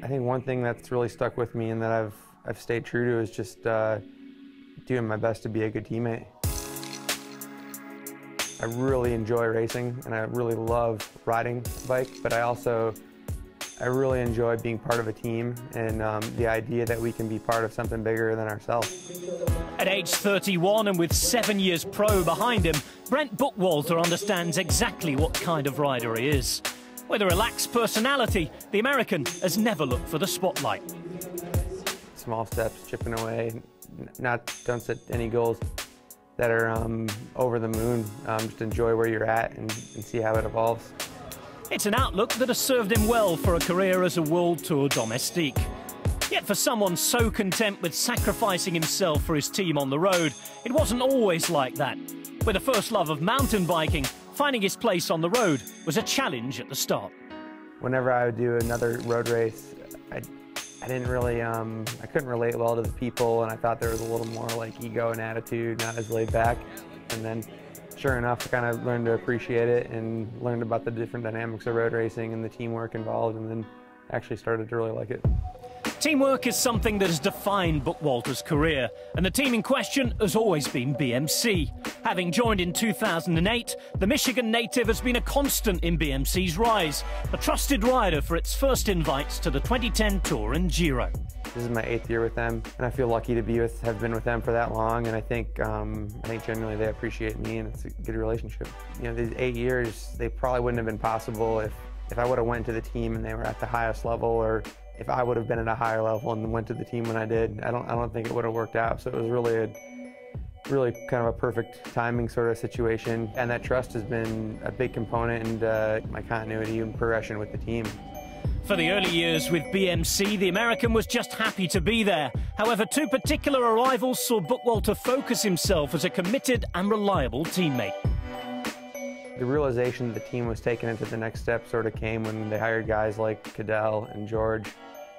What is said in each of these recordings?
I think one thing that's really stuck with me and that I've stayed true to is just doing my best to be a good teammate. I really enjoy racing and I really love riding a bike, but I really enjoy being part of a team and the idea that we can be part of something bigger than ourselves. At age 31 and with 7 years pro behind him, Brent Bookwalter understands exactly what kind of rider he is. With a relaxed personality, the American has never looked for the spotlight. Small steps, chipping away, don't set any goals that are over the moon. Just enjoy where you're at and see how it evolves. It's an outlook that has served him well for a career as a World Tour Domestique. Yet for someone so content with sacrificing himself for his team on the road, it wasn't always like that. With a first love of mountain biking, finding his place on the road was a challenge at the start. Whenever I would do another road race, I didn't really, I couldn't relate well to the people, and I thought there was a little more like ego and attitude, not as laid back. And then, sure enough, I kind of learned to appreciate it and learned about the different dynamics of road racing and the teamwork involved, and then actually started to really like it. Teamwork is something that has defined Bookwalter's career, and the team in question has always been BMC. Having joined in 2008, the Michigan native has been a constant in BMC's rise, a trusted rider for its first invites to the 2010 Tour and Giro. This is my 8th year with them, and I feel lucky to have been with them for that long, and I think generally they appreciate me, and it's a good relationship. You know, these 8 years, they probably wouldn't have been possible if I would have went to the team and they were at the highest level, or if I would have been at a higher level and went to the team when I did. I don't think it would have worked out. So it was really kind of a perfect timing sort of situation, and that trust has been a big component in my continuity and progression with the team. For the early years with BMC, the American was just happy to be there. However, two particular arrivals saw Bookwalter focus himself as a committed and reliable teammate. The realization that the team was taking it to the next step sort of came when they hired guys like Cadel and George,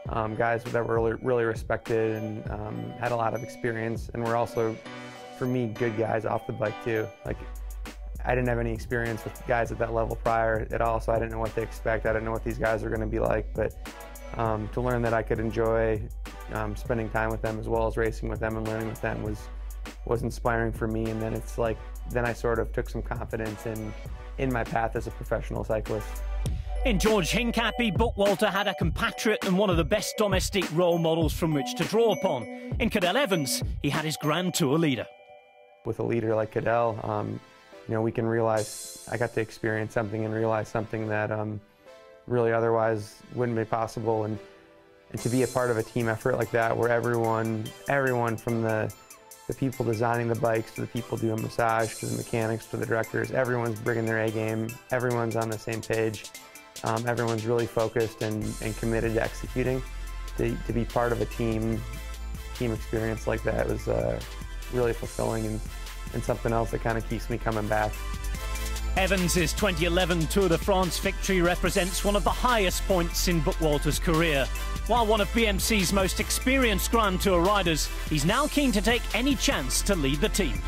guys that were really respected and had a lot of experience, and were also, for me, good guys off the bike too. Like, I didn't have any experience with guys at that level prior at all, so I didn't know what to expect. I didn't know what these guys were going to be like, but to learn that I could enjoy spending time with them as well as racing with them and learning with them was inspiring for me. And then it's like, then I sort of took some confidence in my path as a professional cyclist. In George Hincapie, Bookwalter had a compatriot and one of the best domestic role models from which to draw upon. In Cadel Evans, he had his Grand Tour leader. With a leader like Cadel, you know, we can realize, I got to experience something and realize something that really otherwise wouldn't be possible. And to be a part of a team effort like that, where everyone from the people designing the bikes to the people doing massage to the mechanics to the directors, everyone's bringing their A game, everyone's on the same page, everyone's really focused and committed to executing. To be part of a team experience like that was really fulfilling and something else that kind of keeps me coming back. Evans' 2011 Tour de France victory represents one of the highest points in Bookwalter's career. While one of BMC's most experienced Grand Tour riders, he's now keen to take any chance to lead the team.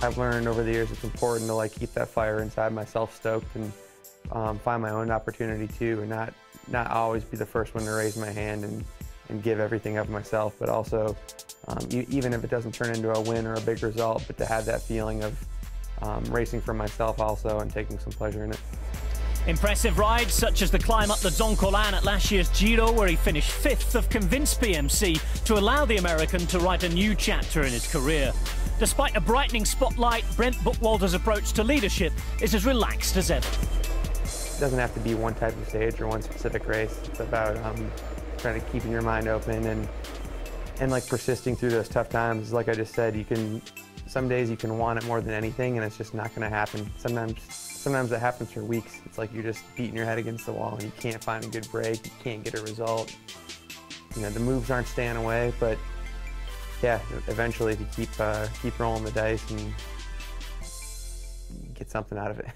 I've learned over the years it's important to keep that fire inside myself stoked and find my own opportunity too, and not always be the first one to raise my hand and give everything of myself, but also even if it doesn't turn into a win or a big result, but to have that feeling of racing for myself also and taking some pleasure in it. Impressive rides such as the climb up the Zoncolan at last year's Giro, where he finished 5th, have convinced BMC to allow the American to write a new chapter in his career. Despite a brightening spotlight, Brent Bookwalter's approach to leadership is as relaxed as ever. It doesn't have to be one type of stage or one specific race. It's about trying to keeping your mind open and persisting through those tough times. Like I just said, some days you can want it more than anything, and it's just not going to happen. Sometimes it happens for weeks. It's like you're just beating your head against the wall and you can't find a good break, you can't get a result. You know, the moves aren't staying away, but yeah, eventually if you keep rolling the dice and get something out of it.